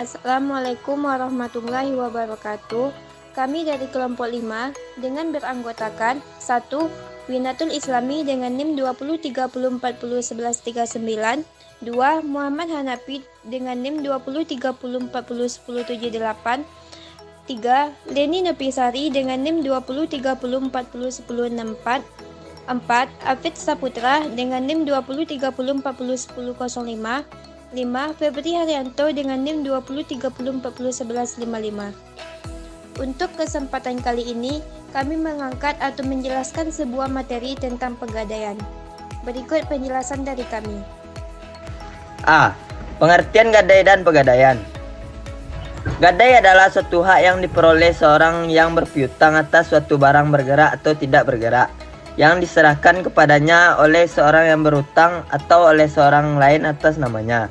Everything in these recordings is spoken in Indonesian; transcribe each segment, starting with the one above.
Assalamualaikum warahmatullahi wabarakatuh. Kami dari kelompok 5 dengan beranggotakan 1. Winatul Islami dengan NIM 2030401139, 2. Muhammad Hanafi dengan NIM 2030401078, 3. Leni Nepisari dengan NIM 2030401064, 4. Afid Saputra dengan NIM 2030401005, 5. Febri Haryanto dengan NIM 2030401155. Untuk kesempatan kali ini, kami mengangkat atau menjelaskan sebuah materi tentang pegadaian. Berikut penjelasan dari kami. A. Pengertian gadai dan pegadaian. Gadai adalah suatu hak yang diperoleh seorang yang berpiutang atas suatu barang bergerak atau tidak bergerak, yang diserahkan kepadanya oleh seorang yang berutang atau oleh seorang lain atas namanya,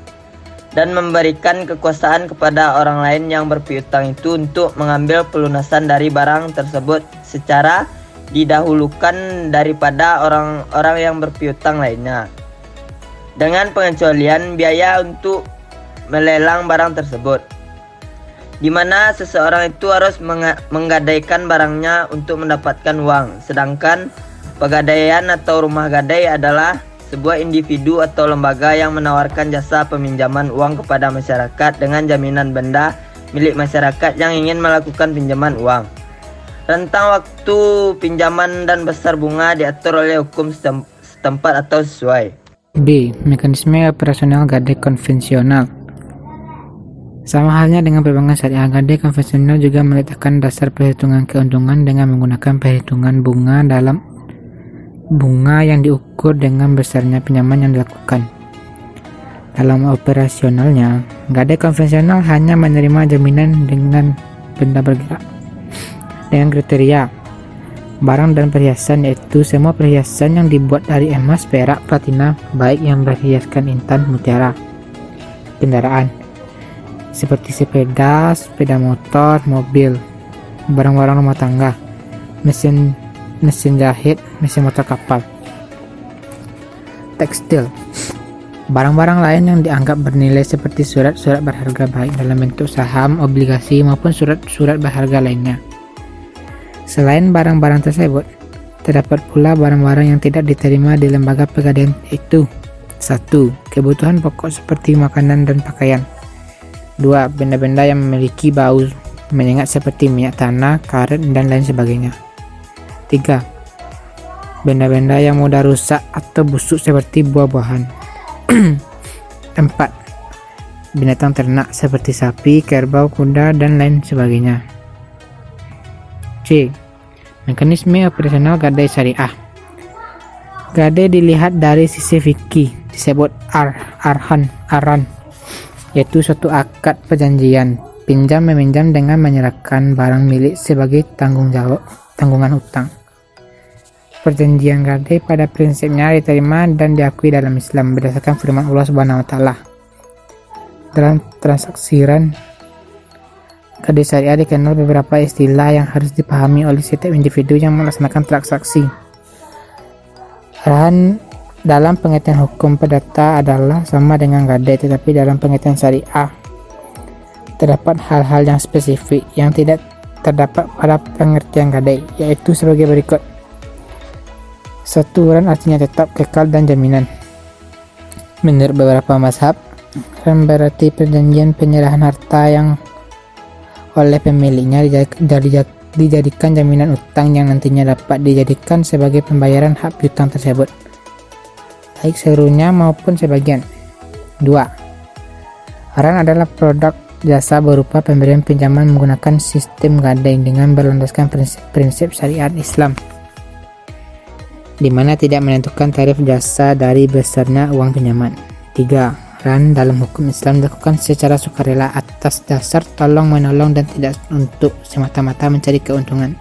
dan memberikan kekuasaan kepada orang lain yang berpiutang itu untuk mengambil pelunasan dari barang tersebut secara didahulukan daripada orang-orang yang berpiutang lainnya, dengan pengecualian biaya untuk melelang barang tersebut, di mana seseorang itu harus menggadaikan barangnya untuk mendapatkan uang, sedangkan pegadaian atau rumah gadai adalah sebuah individu atau lembaga yang menawarkan jasa peminjaman uang kepada masyarakat dengan jaminan benda milik masyarakat yang ingin melakukan pinjaman uang. Rentang waktu pinjaman dan besar bunga diatur oleh hukum setempat atau sesuai. B. Mekanisme operasional gadai konvensional. Sama halnya dengan perbankan syariah, gadai konvensional juga meletakkan dasar perhitungan keuntungan dengan menggunakan perhitungan bunga yang diukur dengan besarnya pinjaman yang dilakukan. Dalam operasionalnya, gadai konvensional hanya menerima jaminan dengan benda bergerak dengan kriteria barang dan perhiasan, yaitu semua perhiasan yang dibuat dari emas, perak, platina, baik yang berhiaskan intan, mutiara. Kendaraan seperti sepeda motor, mobil, barang-barang rumah tangga, mesin jahit, mesin motor kapal. Tekstil, barang-barang lain yang dianggap bernilai seperti surat-surat berharga baik dalam bentuk saham, obligasi maupun surat-surat berharga lainnya. Selain barang-barang tersebut, terdapat pula barang-barang yang tidak diterima di lembaga pegadaian, yaitu 1. Kebutuhan pokok seperti makanan dan pakaian. 2. Benda-benda yang memiliki bau menyengat seperti minyak tanah, karet, dan lain sebagainya. 3. Benda-benda yang mudah rusak atau busuk seperti buah-buahan. 4. Binatang ternak seperti sapi, kerbau, kuda, dan lain sebagainya. C. Mekanisme operasional gadai syariah. Gadai dilihat dari sisi fikih disebut aran, yaitu suatu akad perjanjian pinjam meminjam dengan menyerahkan barang milik sebagai tanggungan utang. Perjanjian gadai pada prinsipnya diterima dan diakui dalam Islam berdasarkan firman Allah Subhanahu wa taala. Dalam transaksiran gadai syariah dikenal beberapa istilah yang harus dipahami oleh setiap individu yang melaksanakan transaksi. Arahan dalam pengertian hukum perdata adalah sama dengan gadai, tetapi dalam pengertian syariah terdapat hal-hal yang spesifik yang tidak terdapat pada pengertian gadai, yaitu sebagai berikut. 1. Ran artinya tetap, kekal, dan jaminan. Menurut beberapa mazhab, ran berarti perjanjian penyerahan harta yang oleh pemiliknya dijadikan jaminan utang yang nantinya dapat dijadikan sebagai pembayaran hak piutang tersebut, baik seluruhnya maupun sebagian. 2. Ran adalah produk jasa berupa pemberian pinjaman menggunakan sistem gadai dengan berlandaskan prinsip syariat Islam, di mana tidak menentukan tarif jasa dari besarnya uang pinjaman. 3. Ran dalam hukum Islam dilakukan secara sukarela atas dasar tolong-menolong dan tidak untuk semata-mata mencari keuntungan.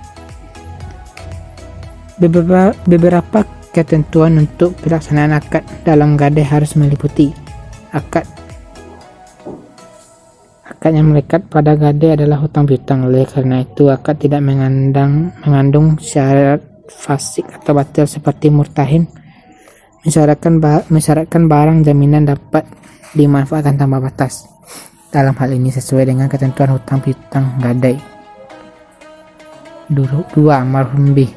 Beberapa ketentuan untuk pelaksanaan akad dalam gadai harus meliputi: akad yang melekat pada gadai adalah hutang piutang. Oleh karena itu, akad tidak mengandung syarat fasik atau batil seperti murtahin, mensyaratkan barang jaminan dapat dimanfaatkan tanpa batas. dalam hal ini sesuai dengan ketentuan hutang piutang gadai. 2. Marhum B.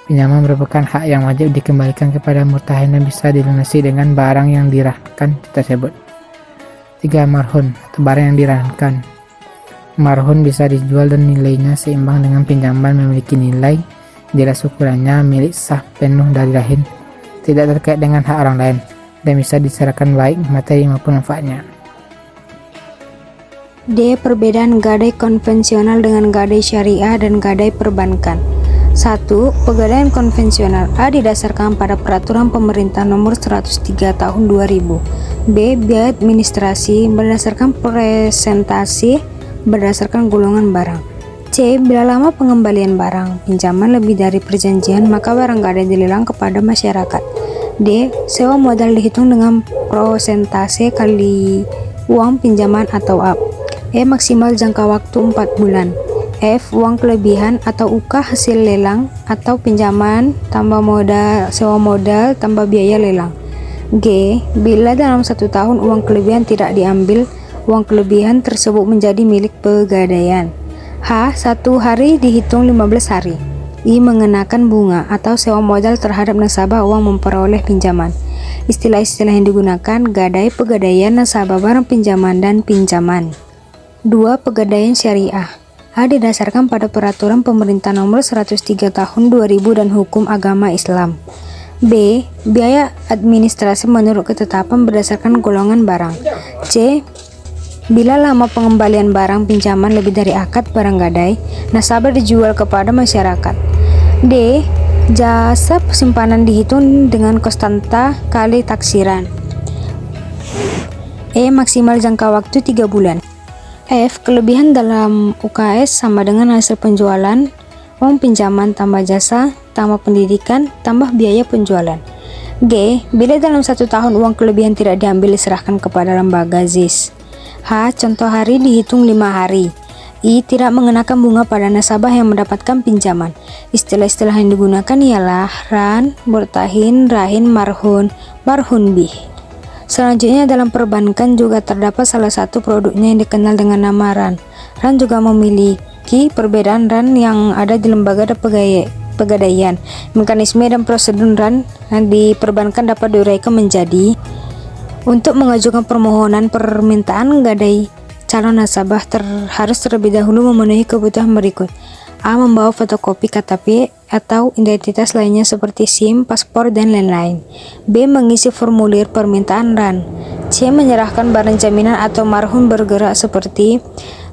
Pinjaman merupakan hak yang wajib dikembalikan kepada murtahin dan bisa dilunasi dengan barang yang dirahkan tersebut. 3. Marhun atau barang yang dirahkan. Marhun bisa dijual dan nilainya seimbang dengan pinjaman, memiliki nilai jelas ukurannya, milik sah penuh dari lain, tidak terkait dengan hak orang lain, dan bisa diserahkan baik materi maupun manfaatnya. D. Perbedaan gadai konvensional dengan gadai syariah dan gadai perbankan. 1. Pegadaian konvensional A didasarkan pada Peraturan Pemerintah Nomor 103 Tahun 2000. B. Biaya administrasi berdasarkan presentasi berdasarkan golongan barang. C. Bila lama pengembalian barang pinjaman lebih dari perjanjian, maka barang gadai dilelang kepada masyarakat. D. Sewa modal dihitung dengan prosentase kali uang pinjaman atau AP. E. Maksimal jangka waktu 4 bulan. F. Uang kelebihan atau UKA hasil lelang atau pinjaman tambah modal, sewa modal tambah biaya lelang. G. Bila dalam 1 tahun uang kelebihan tidak diambil, uang kelebihan tersebut menjadi milik pegadaian. H. 1 hari dihitung 15 hari. I. Mengenakan bunga atau sewa modal terhadap nasabah uang memperoleh pinjaman. Istilah-istilah yang digunakan: gadai, pegadaian, nasabah barang pinjaman, dan pinjaman. 2. Pegadaian syariah. A didasarkan pada Peraturan Pemerintah Nomor 103 Tahun 2000 dan Hukum Agama Islam. B. Biaya administrasi menurut ketetapan berdasarkan golongan barang. C. Bila lama pengembalian barang pinjaman lebih dari akad barang gadai, nasabah dijual kepada masyarakat. D. Jasa simpanan dihitung dengan konstanta kali taksiran. E. Maksimal jangka waktu 3 bulan. F. Kelebihan dalam UKS sama dengan hasil penjualan uang pinjaman tambah jasa tambah pendidikan tambah biaya penjualan. G. Bila dalam 1 tahun uang kelebihan tidak diambil diserahkan kepada lembaga ZIS. H. Contoh hari dihitung 5 hari. I. Tidak mengenakan bunga pada nasabah yang mendapatkan pinjaman. Istilah-istilah yang digunakan ialah ran, murtahin, rahin, marhun, marhun bih. Selanjutnya dalam perbankan juga terdapat salah satu produknya yang dikenal dengan nama ran. Ran juga memiliki perbedaan ran yang ada di lembaga dan pegadaian. Mekanisme dan prosedur ran di perbankan dapat diuraikan menjadi: untuk mengajukan permohonan permintaan gadai, calon nasabah harus terlebih dahulu memenuhi kebutuhan berikut. A. Membawa fotokopi KTP atau identitas lainnya seperti SIM, paspor, dan lain-lain. B. Mengisi formulir permintaan RAN. C. Menyerahkan barang jaminan atau marhun bergerak seperti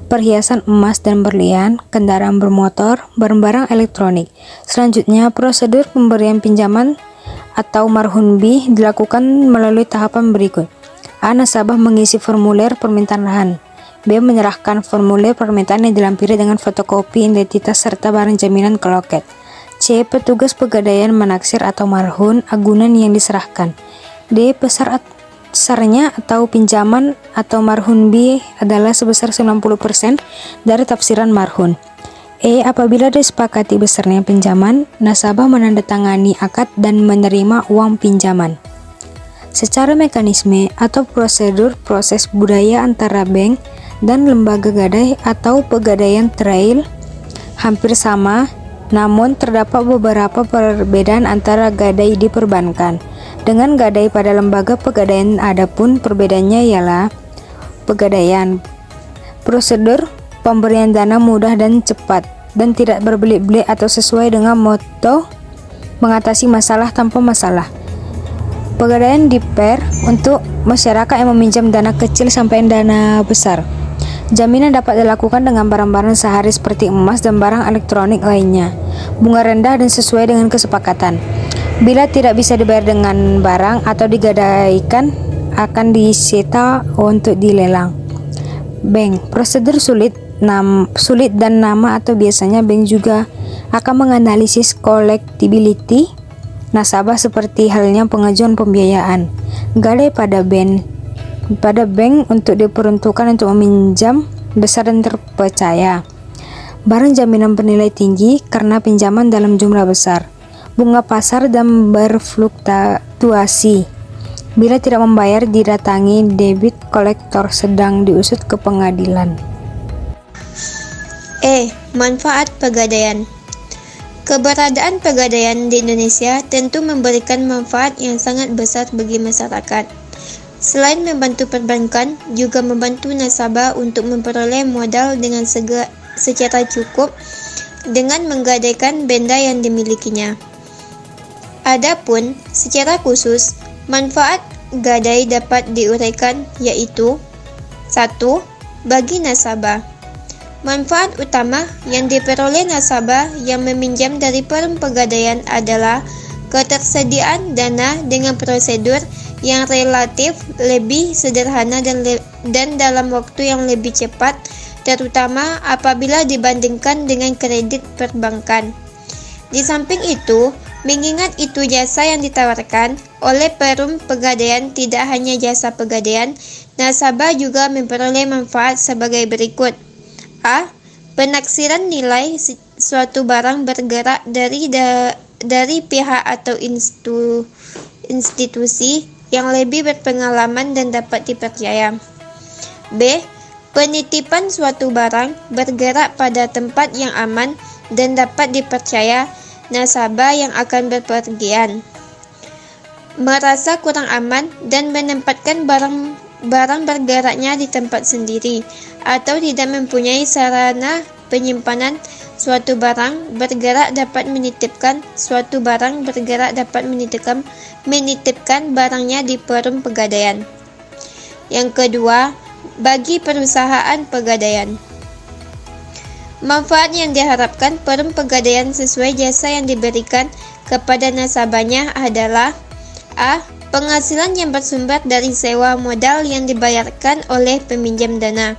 perhiasan emas dan berlian, kendaraan bermotor, barang-barang elektronik. Selanjutnya, prosedur pemberian pinjaman atau marhun B dilakukan melalui tahapan berikut. A. Nasabah mengisi formulir permintaan RAN. B. Menyerahkan formulir permintaan yang dilampiri dengan fotokopi identitas serta barang jaminan ke loket. C. Petugas pegadaian menaksir atau marhun agunan yang diserahkan. D. Besarnya atau pinjaman atau marhun B adalah sebesar 90% dari tafsiran marhun. E. Apabila disepakati besarnya pinjaman, nasabah menandatangani akad dan menerima uang pinjaman. Secara mekanisme atau prosedur proses budaya antara bank dan lembaga gadai atau pegadaian trail hampir sama, namun terdapat beberapa perbedaan antara gadai di perbankan dengan gadai pada lembaga pegadaian. Adapun perbedaannya ialah pegadaian, prosedur pemberian dana mudah dan cepat dan tidak berbelit-belit atau sesuai dengan moto mengatasi masalah tanpa masalah. Pegadaian diper untuk masyarakat yang meminjam dana kecil sampai dana besar. Jaminan dapat dilakukan dengan barang-barang sehari seperti emas dan barang elektronik lainnya. Bunga rendah dan sesuai dengan kesepakatan. Bila tidak bisa dibayar dengan barang atau digadaikan, akan disita untuk dilelang. Bank, prosedur sulit dan nama atau biasanya bank juga akan menganalisis collectibility nasabah seperti halnya pengajuan pembiayaan. Gadai pada bank untuk diperuntukkan untuk meminjam besar dan terpercaya. Barang jaminan bernilai tinggi karena pinjaman dalam jumlah besar. Bunga pasar dan berfluktuasi. Bila tidak membayar, didatangi debit kolektor sedang diusut ke pengadilan. Manfaat pegadaian. Keberadaan pegadaian di Indonesia tentu memberikan manfaat yang sangat besar bagi masyarakat. Selain membantu perbankan, juga membantu nasabah untuk memperoleh modal dengan secara cukup dengan menggadaikan benda yang dimilikinya. Adapun secara khusus, manfaat gadai dapat diuraikan yaitu 1. Bagi nasabah. Manfaat utama yang diperoleh nasabah yang meminjam dari Perum Pegadaian adalah ketersediaan dana dengan prosedur yang relatif lebih sederhana dan dalam waktu yang lebih cepat, terutama apabila dibandingkan dengan kredit perbankan. Di samping itu, mengingat itu jasa yang ditawarkan oleh Perum Pegadaian tidak hanya jasa pegadaian, nasabah juga memperoleh manfaat sebagai berikut. A. Penaksiran nilai suatu barang bergerak dari pihak atau institusi yang lebih berpengalaman dan dapat dipercaya. B. Penitipan suatu barang bergerak pada tempat yang aman dan dapat dipercaya nasabah yang akan berpergian merasa kurang aman dan menempatkan barang bergeraknya di tempat sendiri, atau tidak mempunyai sarana penyimpanan suatu barang bergerak dapat menitipkan suatu barang bergerak dapat menitipkan barangnya di Perum Pegadaian. Yang kedua, bagi perusahaan pegadaian. Manfaat yang diharapkan Perum Pegadaian sesuai jasa yang diberikan kepada nasabahnya adalah A. Penghasilan yang bersumber dari sewa modal yang dibayarkan oleh peminjam dana.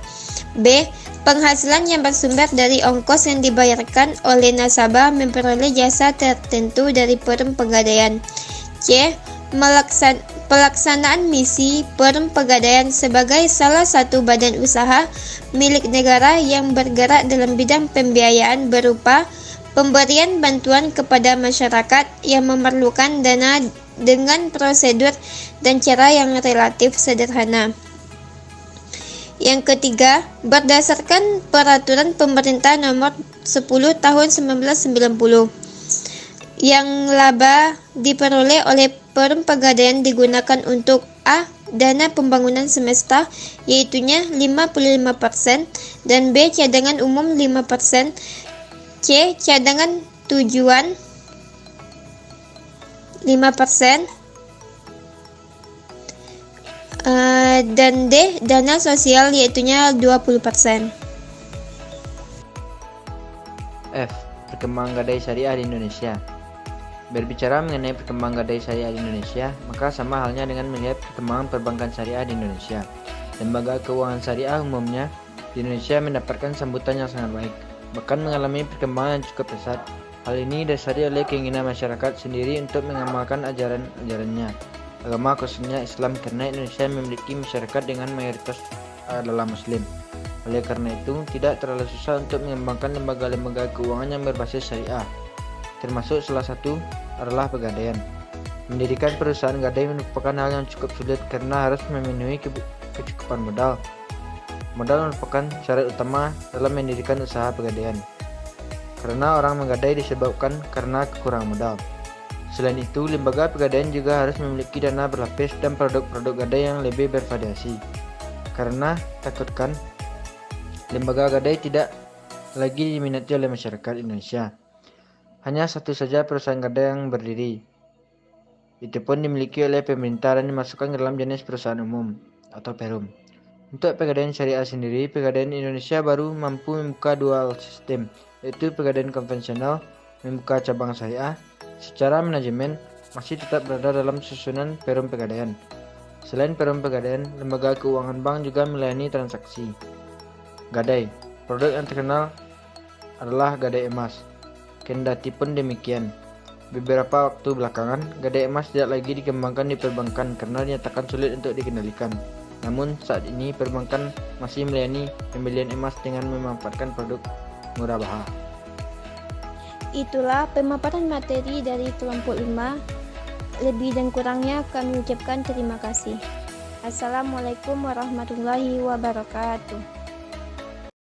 B. Penghasilan yang bersumber dari ongkos yang dibayarkan oleh nasabah memperoleh jasa tertentu dari Perum Pegadaian. C. Pelaksanaan misi Perum Pegadaian sebagai salah satu badan usaha milik negara yang bergerak dalam bidang pembiayaan berupa pemberian bantuan kepada masyarakat yang memerlukan dana dengan prosedur dan cara yang relatif sederhana. Yang ketiga, berdasarkan Peraturan Pemerintah Nomor 10 Tahun 1990, yang laba diperoleh oleh Perum Pegadaian digunakan untuk A. Dana pembangunan semesta, yaitunya 55%, dan B. Cadangan umum 5%, C. Cadangan tujuan 5%, dan D. Dana sosial, yaitunya 20%. F. Perkembangan gadai syariah di Indonesia. Berbicara mengenai perkembangan gadai syariah di Indonesia, maka sama halnya dengan melihat perkembangan perbankan syariah di Indonesia. Lembaga keuangan syariah umumnya di Indonesia mendapatkan sambutan yang sangat baik, bahkan mengalami perkembangan yang cukup pesat. Hal ini didasari oleh keinginan masyarakat sendiri untuk mengamalkan ajaran-ajarannya, agama khususnya Islam, karena Indonesia memiliki masyarakat dengan mayoritas adalah Muslim. Oleh karena itu, tidak terlalu susah untuk mengembangkan lembaga-lembaga keuangan yang berbasis syariah, termasuk salah satu adalah pegadaian. Mendirikan perusahaan gadai merupakan hal yang cukup sulit karena harus memenuhi kecukupan modal. Modal merupakan syarat utama dalam mendirikan usaha pegadaian, karena orang menggadai disebabkan karena kekurangan modal. Selain itu, lembaga pegadaian juga harus memiliki dana berlapis dan produk-produk gadai yang lebih bervariasi, karena takutkan lembaga gadai tidak lagi diminati oleh masyarakat Indonesia. Hanya satu saja perusahaan gadai yang berdiri, itu pun dimiliki oleh pemerintah dan dimasukkan ke dalam jenis perusahaan umum atau Perum. Untuk pegadaian syariah sendiri, pegadaian Indonesia baru mampu membuka dual sistem, yaitu pegadaian konvensional membuka cabang syariah. Secara manajemen masih tetap berada dalam susunan Perum Pegadaian. Selain Perum Pegadaian, lembaga keuangan bank juga melayani transaksi gadai. Produk yang terkenal adalah gadai emas. Kendati pun demikian, beberapa waktu belakangan gadai emas tidak lagi dikembangkan di perbankan karena dinyatakan sulit untuk dikendalikan. Namun saat ini perbankan masih melayani pembelian emas dengan memanfaatkan produk murah bahaya. Itulah pemaparan materi dari kelompok 5 Lebih dan kurangnya kami ucapkan terima kasih. Assalamualaikum warahmatullahi wabarakatuh.